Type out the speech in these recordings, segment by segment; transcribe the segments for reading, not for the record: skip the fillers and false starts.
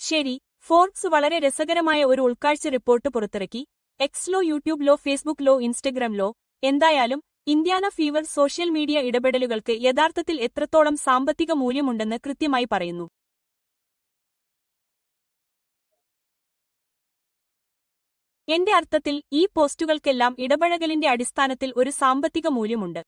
ശരി, ഫോർബ്സ് വളരെ രസകരമായ ഒരു ഉൾക്കാഴ്ച റിപ്പോർട്ട് പുറത്തിറക്കി. എക്സിലോ, യൂട്യൂബിലോ, ഫേസ്ബുക്കിലോ, ഇൻസ്റ്റഗ്രാമിലോ. എന്തായാലും ഇന്ത്യാന ഫീവർ സോഷ്യൽ മീഡിയ ഇടപെടലുകൾക്ക് യഥാർത്ഥത്തിൽ എത്രത്തോളം സാമ്പത്തിക മൂല്യമുണ്ടെന്ന് കൃത്യമായി പറയുന്നു. എന്റെ അർത്ഥത്തിൽ ഈ പോസ്റ്റുകൾക്കെല്ലാം ഇടപഴകലിന്റെ അടിസ്ഥാനത്തിൽ ഒരു സാമ്പത്തിക മൂല്യമുണ്ട്.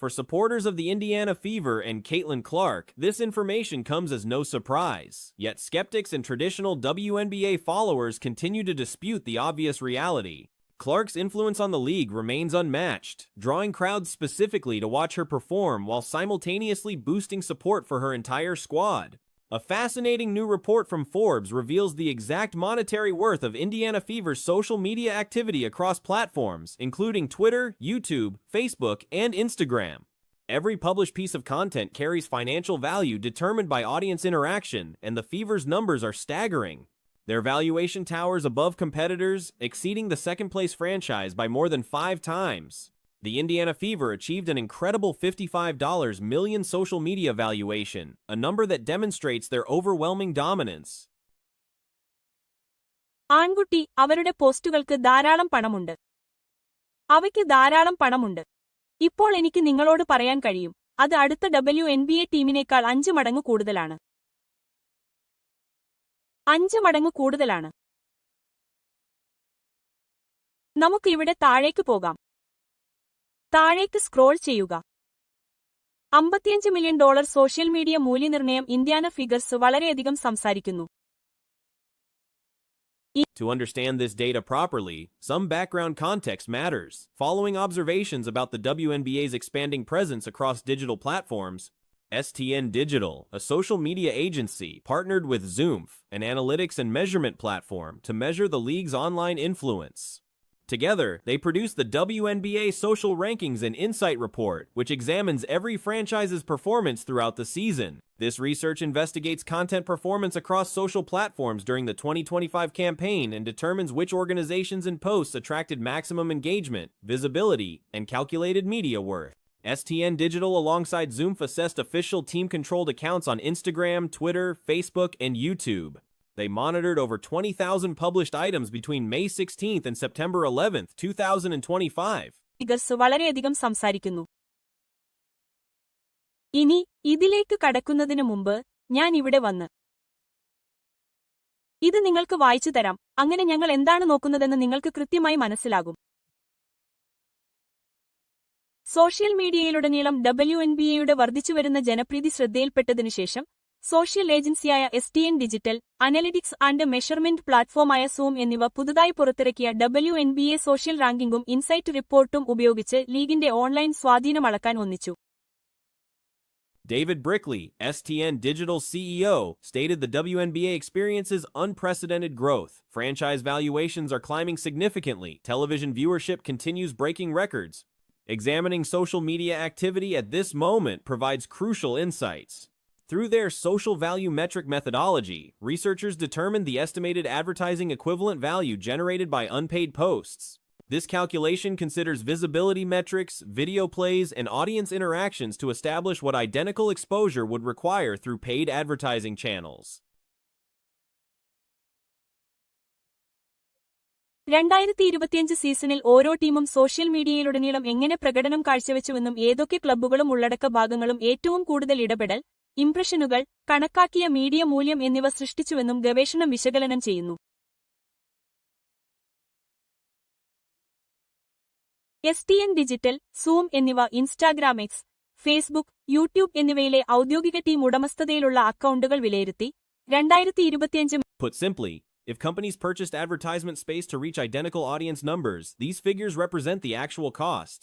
For supporters of the Indiana Fever and Caitlin Clark, this information comes as no surprise. Yet skeptics and traditional WNBA followers continue to dispute the obvious reality. Clark's influence on the league remains unmatched, drawing crowds specifically to watch her perform while simultaneously boosting support for her entire squad. A fascinating new report from Forbes reveals the exact monetary worth of Indiana Fever's social media activity across platforms, including Twitter, YouTube, Facebook, and Instagram. Every published piece of content carries financial value determined by audience interaction, and the Fever's numbers are staggering. Their valuation towers above competitors, exceeding the second-place franchise by more than 5 times. The Indiana Fever achieved an incredible $55 million social media valuation, a number that demonstrates their overwhelming dominance. ആൺകുട്ടി അവരുടെ പോസ്റ്റുകൾക്ക് ധാരാളം പണമുണ്ട്. അവയ്ക്ക് ധാരാളം പണമുണ്ട്. ഇപ്പോൾ എനിക്ക് നിങ്ങളോട് പറയാൻ കഴിയും, അത് അടുത്ത WNBA ടീമിനേക്കാൾ 5 മടങ്ങ് കൂടുതലാണ്. 5 മടങ്ങ് കൂടുതലാണ്. നമുക്ക് ഇവിടെ താഴേക്ക് പോകാം. താഴേക്ക് സ്ക്രോൾ ചെയ്യുക. $55 മില്യൺ സോഷ്യൽ മീഡിയ മൂല്യനിർണ്ണയം ഇന്ത്യാന ഫിഗർസ് വളരെയധികം സംസാരിക്കുന്നു. To understand this data properly, some background context matters. Following observations about the WNBA's expanding presence across digital platforms, STN Digital, a social media agency, partnered with Zoomf, an analytics and measurement platform, to measure the league's online influence. Together, they produced the WNBA Social Rankings and Insight Report, which examines every franchise's performance throughout the season. This research investigates content performance across social platforms during the 2025 campaign and determines which organizations and posts attracted maximum engagement, visibility, and calculated media worth. STN Digital alongside Zoomf assessed official team-controlled accounts on Instagram, Twitter, Facebook, and YouTube. They monitored over 20,000 published items between May 16th and September 11th, 2025. Figures വളരെയധികം സംസാരിക്കുന്നു. ഇനി ഇതിലേക്ക് കടക്കുന്നതിന് മുമ്പ് ഞാൻ ഇവിടെ വന്ന് ഇത് നിങ്ങൾക്ക് വായിച്ചു തരാം. അങ്ങനെ ഞങ്ങൾ എന്താണ് നോക്കുന്നതെന്ന് നിങ്ങൾക്ക് കൃത്യമായി മനസ്സിലാകും. സോഷ്യൽ മീഡിയയിലുടനീളം WNBAയുടെ വർദ്ധിച്ചുവരുന്ന ജനപ്രീതി ശ്രദ്ധയിൽപ്പെട്ടതിനുശേഷം സോഷ്യൽ ഏജൻസിയായ STN digital, analytics and measurement പ്ലാറ്റ്ഫോമായ സൂം എന്നിവ പുതുതായി പുറത്തിറക്കിയ WNBA സോഷ്യൽ റാങ്കിംഗും ഇൻസൈറ്റ് റിപ്പോർട്ടും ഉപയോഗിച്ച് ലീഗിന്റെ ഓൺലൈൻ സ്വാധീനം അളക്കാൻ ഒന്നിച്ചു. David Brickley, STN Digital CEO, stated the WNBA experiences unprecedented growth. Franchise valuations are climbing significantly. Television viewership continues breaking records. Examining social media activity at this moment provides crucial insights. Through their social value metric methodology, researchers determined the estimated advertising equivalent value generated by unpaid posts. This calculation considers visibility metrics, video plays, and audience interactions to establish what identical exposure would require through paid advertising channels. 2025 സീസണിൽ ഓരോ ടീമും social മീഡിയയിലുടനീളം എങ്ങനെ പ്രകടനം കാഴ്ചവെച്ചുവെന്നും ഏതൊക്കെ ക്ലബ്ബുകളും ഉള്ളടക്ക ഭാഗങ്ങളും ഏറ്റവും കൂടുതൽ ഇടപെടൽ, ഇംപ്രഷനുകൾ, കണക്കാക്കിയ മീഡിയ മൂല്യം എന്നിവ സൃഷ്ടിച്ചുവെന്നും ഗവേഷണം വിശകലനം ചെയ്യുന്നു. STN ഡിജിറ്റൽ, സൂം എന്നിവ ഇൻസ്റ്റാഗ്രാം, എക്സ്, ഫേസ്ബുക്ക്, യൂട്യൂബ് എന്നിവയിലെ ഔദ്യോഗിക ടീം ഉടമസ്ഥതയിലുള്ള അക്കൗണ്ടുകൾ വിലയിരുത്തി. 2025 Put simply, if companies purchased advertisement space to reach identical audience numbers, these figures represent the actual cost.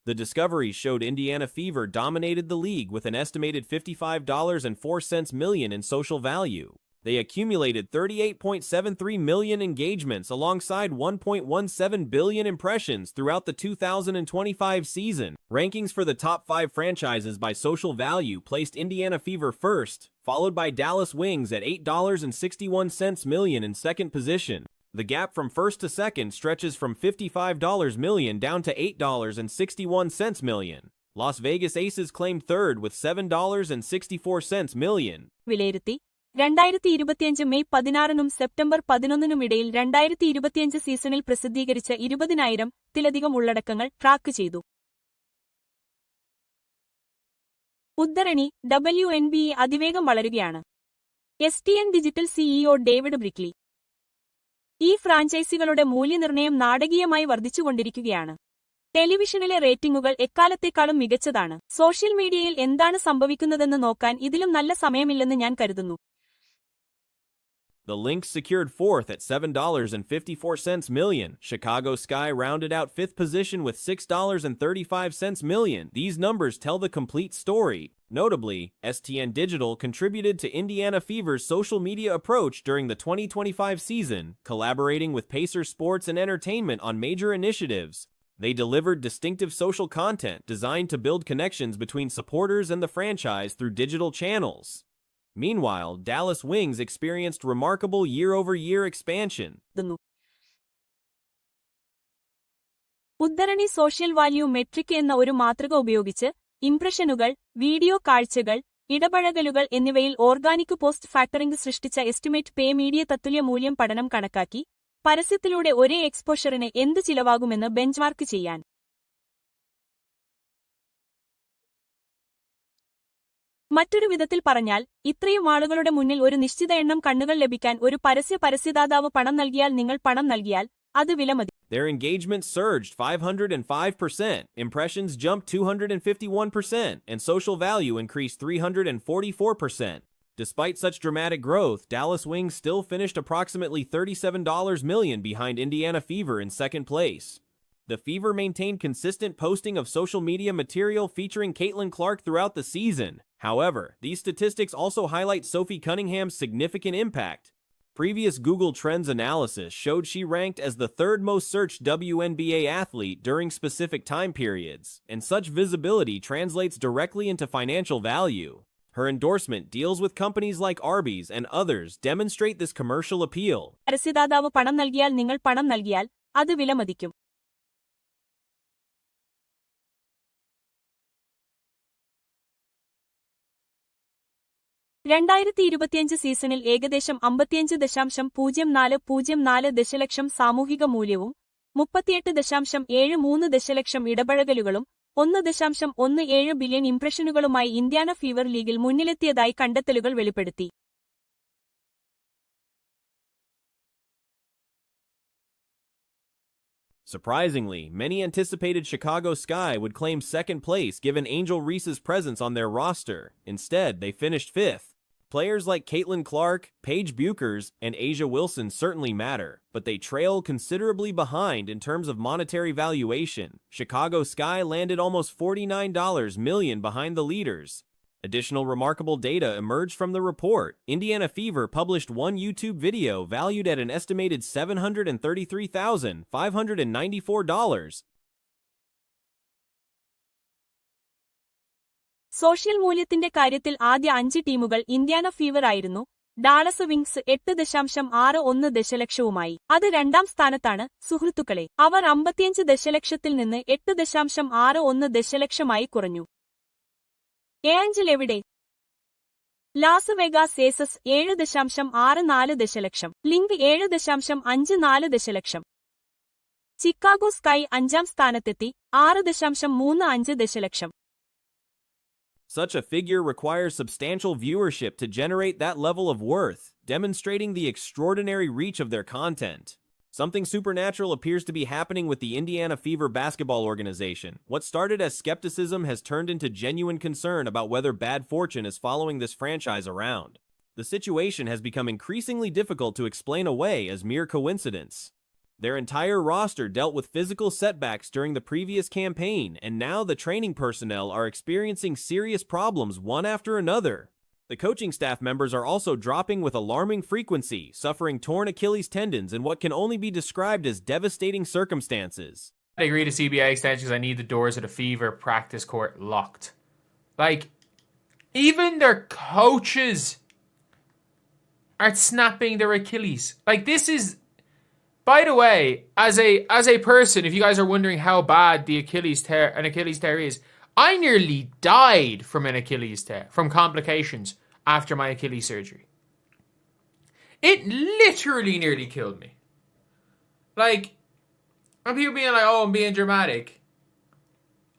The discoveries showed Indiana Fever dominated the league with an estimated $55.04 million in social value. They accumulated 38.73 million engagements alongside 1.17 billion impressions throughout the 2025 season. Rankings for the top 5 franchises by social value placed Indiana Fever first, followed by Dallas Wings at $8.61 million in second position. The gap from first to second stretches from $55 million down to $8.61 million. Las Vegas Aces claimed third with $7.64 million. വിലയിരുത്തി 2025 May 16-നും September 11-നും ഇടയിൽ 2025 സീസണിൽ പ്രസിദ്ധീകരിച്ച 20,000-ത്തിലധികം ഉള്ളടക്കങ്ങൾ track ചെയ്തു. ഉദ്ധരണി WNBA അതിവേഗം വളരുകയാണ്. STN digital CEO David Brickley. ഈ ഫ്രാഞ്ചൈസികളുടെ മൂല്യനിർണ്ണയം നാടകീയമായി വർദ്ധിച്ചുകൊണ്ടിരിക്കുകയാണ്. ടെലിവിഷനിലെ റേറ്റിംഗുകൾ എക്കാലത്തേക്കാളും മികച്ചതാണ്. സോഷ്യൽ മീഡിയയിൽ എന്താണ് സംഭവിക്കുന്നതെന്ന് നോക്കാൻ ഇതിലും നല്ല സമയമില്ലെന്ന് ഞാൻ കരുതുന്നു. The Lynx secured fourth at $7.54 million. Chicago Sky rounded out fifth position with $6.35 million. These numbers tell the complete story. Notably, STN Digital contributed to Indiana Fever's social media approach during the 2025 season, collaborating with Pacer Sports and Entertainment on major initiatives. They delivered distinctive social content designed to build connections between supporters and the franchise through digital channels. Meanwhile, Dallas Wings experienced remarkable year-over-year expansion. ഉദ്ധരണി social value metric എന്ന ഒരു മാതൃക ഉപയോഗിച്ച് ഇംപ്രഷനുകൾ, video കാഴ്ചകൾ, ഇടപഴകലുകൾ എന്നിവയിൽ organic post factoring സൃഷ്ടിച്ച estimate പേ media തത്തുല്യ മൂല്യം പഠനം കണക്കാക്കി പരസ്യത്തിലൂടെ ഒരേ എക്സ്പോഷറിന് എന്ത് ചിലവാകുമെന്ന് ബെഞ്ച്മാർക്ക് ചെയ്യാൻ. മറ്റൊരു വിധത്തിൽ പറഞ്ഞാൽ, ഇത്രയും ആളുകളുടെ മുന്നിൽ ഒരു നിശ്ചിത എണ്ണം കണ്ണുകൾ ലഭിക്കാൻ ഒരു പരസ്യദാതാവ് പണം നൽകിയാൽ നിങ്ങൾ പണം നൽകിയാൽ അത് വിലമതി. Their engagement surged 505%, impressions jumped 251%, and social value increased 344%. Despite such dramatic growth, Dallas Wings still finished approximately $37 million behind Indiana Fever in second place. The Fever maintained consistent posting of social media material featuring Caitlin Clark throughout the season. However, these statistics also highlight Sophie Cunningham's significant impact. Previous Google Trends analysis showed she ranked as the third most searched WNBA athlete during specific time periods, and such visibility translates directly into financial value. Her endorsement deals with companies like Arby's and others demonstrate this commercial appeal. പരസ്യദാതാവ് പണം നൽകിയാൽ നിങ്ങൾ പണം നൽകിയാൽ അത് വിലമതിക്കും. സീസണിൽ ഏകദേശം 55.04 ദശലക്ഷം സാമൂഹിക മൂല്യവും 38.73 ദശലക്ഷം ഇടപഴകലുകളും 1.17 ബില്യൺ ഇംപ്രഷനുകളുമായി ഇന്ത്യാന ഫീവർ ലീഗിൽ മുന്നിലെത്തിയതായി കണ്ടെത്തലുകൾ വെളിപ്പെടുത്തി. Surprisingly, many anticipated Chicago Sky would claim second place given Angel Reese's presence on their roster. Instead, they finished fifth. Players like Caitlin Clark, Paige Buchers, and Asia Wilson certainly matter, but they trail considerably behind in terms of monetary valuation. Chicago Sky landed almost $49 million behind the leaders. Additional remarkable data emerged from the report. Indiana Fever published one YouTube video valued at an estimated $733,594. Social മൂല്യത്തിന്റെ കാര്യത്തിൽ ആദ്യ 5 ടീമുകൾ Indiana fever ആയിരുന്നു. Dallas wings 8.61 ദശലക്ഷവുമായി. അത് രണ്ടാം സ്ഥാനത്താണ്. സുഹൃത്തുക്കളെ, അവർ 55 ദശലക്ഷത്തിൽ നിന്ന് 8.61 ദശലക്ഷമായി കുറഞ്ഞു. ഏഞ്ചൽ എവിടെ? ലാസ് വെഗാസ് ഏസസ് 7.64 ദശലക്ഷം. ലിങ്ക് 7.54 ദശലക്ഷം. ചിക്കാഗോ സ്കൈ 5ാം സ്ഥാനത്തെത്തി 6.35 ദശലക്ഷം. Such a figure requires substantial viewership to generate that level of worth, demonstrating the extraordinary reach of their content. Something supernatural appears to be happening with the Indiana Fever basketball organization. What started as skepticism has turned into genuine concern about whether bad fortune is following this franchise around. The situation has become increasingly difficult to explain away as mere coincidence. Their entire roster dealt with physical setbacks during the previous campaign, and now the training personnel are experiencing serious problems one after another. The coaching staff members are also dropping with alarming frequency, suffering torn Achilles tendons in what can only be described as devastating circumstances. I agree to CBA extension because I need the doors of the Fever practice court locked. Like, even their coaches are snapping their Achilles. Like, this is... By the way, as a person, if you guys are wondering how bad the Achilles tear is, I nearly died from an Achilles tear, from complications after my Achilles surgery. It literally nearly killed me. Like, and people being like, oh, I'm being dramatic.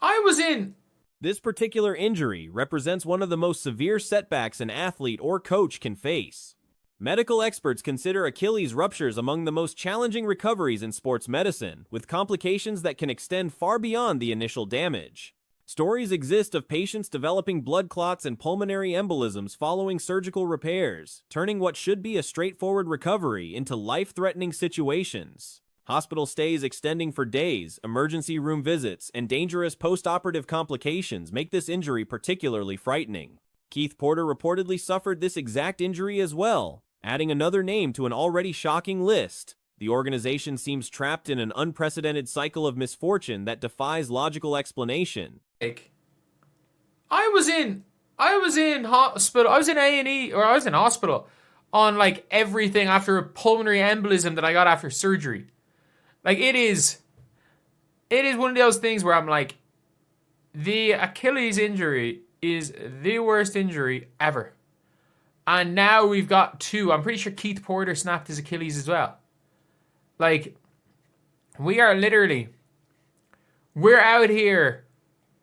I was in. This particular injury represents one of the most severe setbacks an athlete or coach can face. Medical experts consider Achilles ruptures among the most challenging recoveries in sports medicine, with complications that can extend far beyond the initial damage. Stories exist of patients developing blood clots and pulmonary embolisms following surgical repairs, turning what should be a straightforward recovery into life-threatening situations. Hospital stays extending for days, emergency room visits, and dangerous post-operative complications make this injury particularly frightening. Keith Porter reportedly suffered this exact injury as well, adding another name to an already shocking list. The organization seems trapped in an unprecedented cycle of misfortune that defies logical explanation. I was in hospital. I was in A&E, or I was in hospital on like everything after a pulmonary embolism that I got after surgery. Like it is one of those things where I'm like, the Achilles injury is the worst injury ever. And now we've got two. I'm pretty sure Keith Porter snapped his Achilles as well. Like, we're out here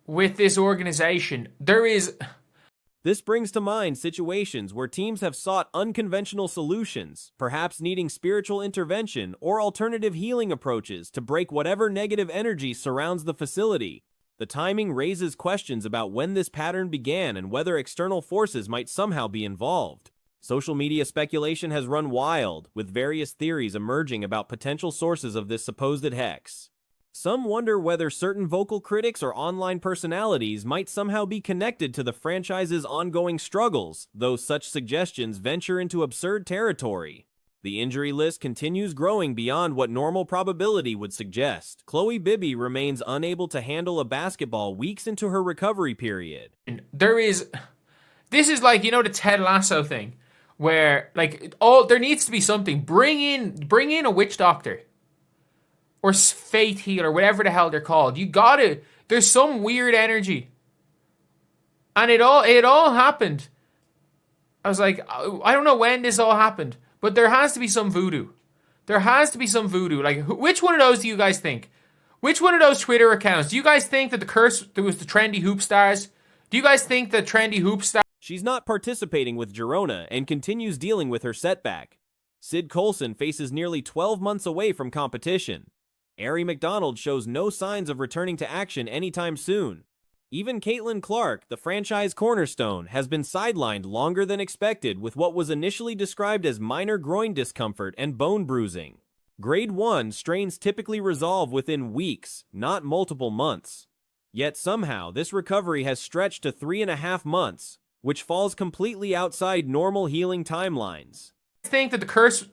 with this organization. This brings to mind situations where teams have sought unconventional solutions, perhaps needing spiritual intervention or alternative healing approaches to break whatever negative energy surrounds the facility. The timing raises questions about when this pattern began and whether external forces might somehow be involved. Social media speculation has run wild, with various theories emerging about potential sources of this supposed hex. Some wonder whether certain vocal critics or online personalities might somehow be connected to the franchise's ongoing struggles, though such suggestions venture into absurd territory. The injury list continues growing beyond what normal probability would suggest. Chloe Bibby remains unable to handle a basketball weeks into her recovery period. This is like, you know, the Ted Lasso thing, where like there needs to be something. Bring in a witch doctor or faith healer, whatever the hell they're called. There's some weird energy, and it all happened. I was like, I don't know when this all happened, but there has to be some voodoo. There has to be some voodoo. Like, which one of those do you guys think? Which one of those Twitter accounts? Do you guys think that there was the trendy hoop stars? Do you guys think the trendy hoop stars? She's not participating with Girona and continues dealing with her setback. Sid Colson faces nearly 12 months away from competition. Ari McDonald shows no signs of returning to action anytime soon. Even Caitlin Clark, the franchise cornerstone, has been sidelined longer than expected with what was initially described as minor groin discomfort and bone bruising. Grade 1 strains typically resolve within weeks, not multiple months. Yet somehow, this recovery has stretched to 3.5 months, which falls completely outside normal healing timelines. Think that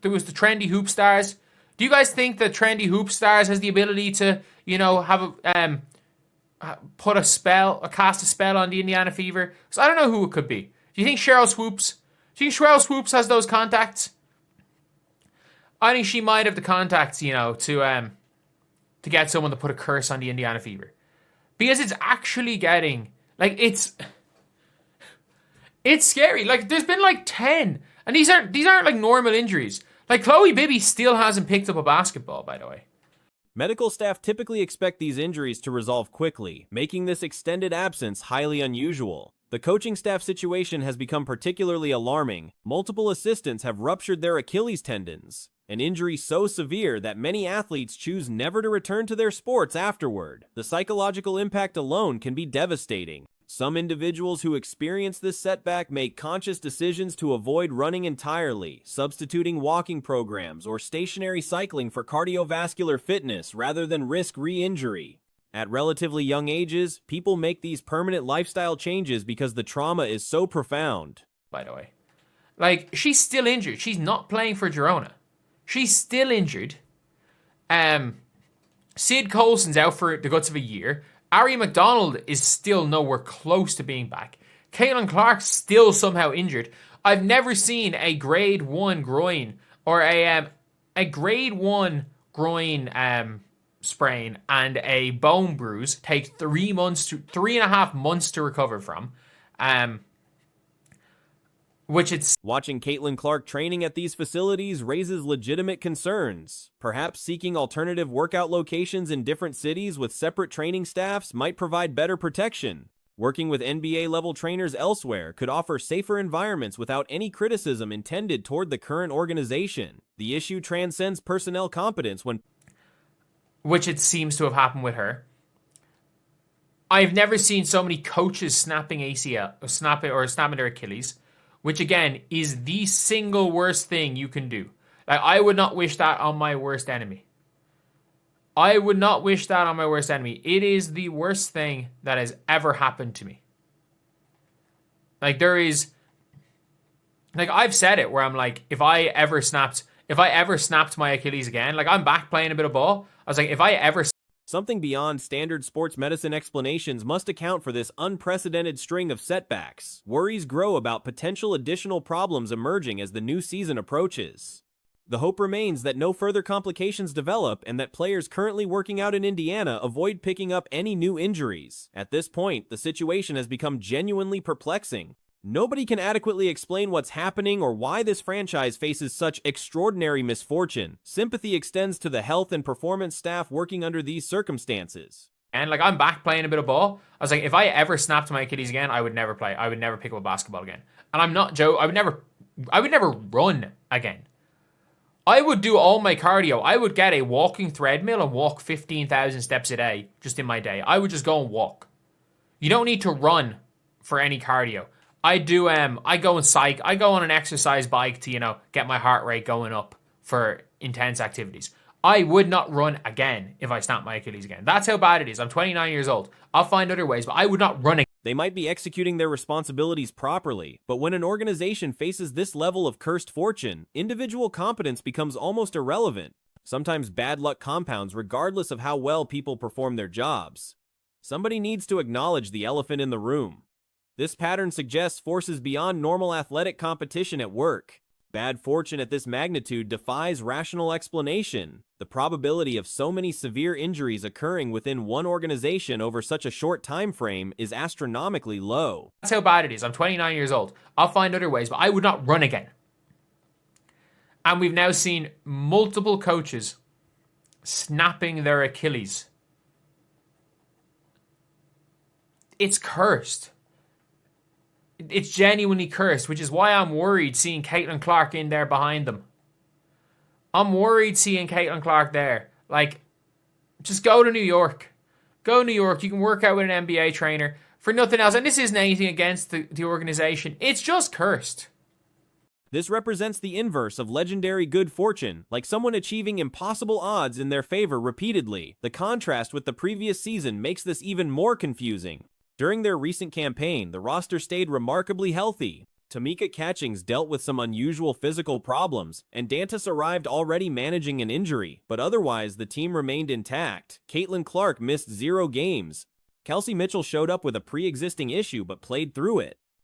there was the trendy hoop stars? Do you guys think that trendy hoop stars has the ability to, you know, have cast a spell on the Indiana Fever? So I don't know who it could be. Do you think Cheryl Swoops? Do you think Cheryl Swoops has those contacts? I think she might have the contacts, you know, to get someone to put a curse on the Indiana Fever, because it's actually getting like it's scary. Like there's been like 10, and these aren't like normal injuries. Like Chloe Bibby still hasn't picked up a basketball, by the way. Medical staff typically expect these injuries to resolve quickly, making this extended absence highly unusual. The coaching staff situation has become particularly alarming. Multiple assistants have ruptured their Achilles tendons, an injury so severe that many athletes choose never to return to their sports afterward. The psychological impact alone can be devastating. Some individuals who experience this setback make conscious decisions to avoid running entirely, substituting walking programs or stationary cycling for cardiovascular fitness rather than risk re-injury. At relatively young ages, people make these permanent lifestyle changes because the trauma is so profound. By the way, like, she's still injured. She's not playing for Girona. She's still injured. Sid Colson's out for the guts of a year. Ari McDonald is still nowhere close to being back. Caitlin Clark's still somehow injured. I've never seen a grade 1 groin or a grade 1 groin sprain and a bone bruise take 3.5 months to recover from. Which it's Watching Caitlin Clark training at these facilities raises legitimate concerns. Perhaps seeking alternative workout locations in different cities with separate training staffs might provide better protection. Working with NBA-level trainers elsewhere could offer safer environments without any criticism intended toward the current organization. The issue transcends personnel competence which it seems to have happened with her. I've never seen so many coaches snapping snapping their Achilles, which again is the single worst thing you can do. Like, I would not wish that on my worst enemy. I would not wish that on my worst enemy. It is the worst thing that has ever happened to me. Like, I've said it where I'm like, if I ever snapped my Achilles again, like, I'm back playing a bit of ball. I was like, if I ever... Something beyond standard sports medicine explanations must account for this unprecedented string of setbacks. Worries grow about potential additional problems emerging as the new season approaches. The hope remains that no further complications develop and that players currently working out in Indiana avoid picking up any new injuries. At this point, the situation has become genuinely perplexing. Nobody can adequately explain what's happening or why this franchise faces such extraordinary misfortune. Sympathy extends to the health and performance staff working under these circumstances. And like, I'm back playing a bit of ball. I was like, if I ever snapped my Achilles again, I would never play. I would never pick up a basketball again. And I'm not Joe. I would never run again. I would do all my cardio. I would get a walking treadmill and walk 15,000 steps a day just in my day. I would just go and walk. You don't need to run for any cardio. I go on an exercise bike to, get my heart rate going up for intense activities. I would not run again if I snapped my Achilles again. That's how bad it is. I'm 29 years old. I'll find other ways, but I would not run again. They might be executing their responsibilities properly, but when an organization faces this level of cursed fortune, individual competence becomes almost irrelevant. Sometimes bad luck compounds regardless of how well people perform their jobs. Somebody needs to acknowledge the elephant in the room. This pattern suggests forces beyond normal athletic competition at work. Bad fortune at this magnitude defies rational explanation. The probability of so many severe injuries occurring within one organization over such a short time frame is astronomically low. That's how bad it is. I'm 29 years old. I'll find other ways, but I would not run again. And we've now seen multiple coaches snapping their Achilles. It's cursed. It's genuinely cursed, which is why I'm worried seeing Caitlin Clark in there behind them. I'm worried seeing Caitlin Clark there. Like, just go to New York. Go to New York. You can work out with an NBA trainer for nothing else. And this isn't anything against the organization. It's just cursed. This represents the inverse of legendary good fortune, like someone achieving impossible odds in their favor repeatedly. The contrast with the previous season makes this even more confusing. During their recent campaign, the roster stayed remarkably healthy. Tamika Catchings dealt with some unusual physical problems, and Dantas arrived already managing an injury, but otherwise the team remained intact. Caitlin Clark missed 0 games. Kelsey Mitchell showed up with a pre-existing issue but played through it.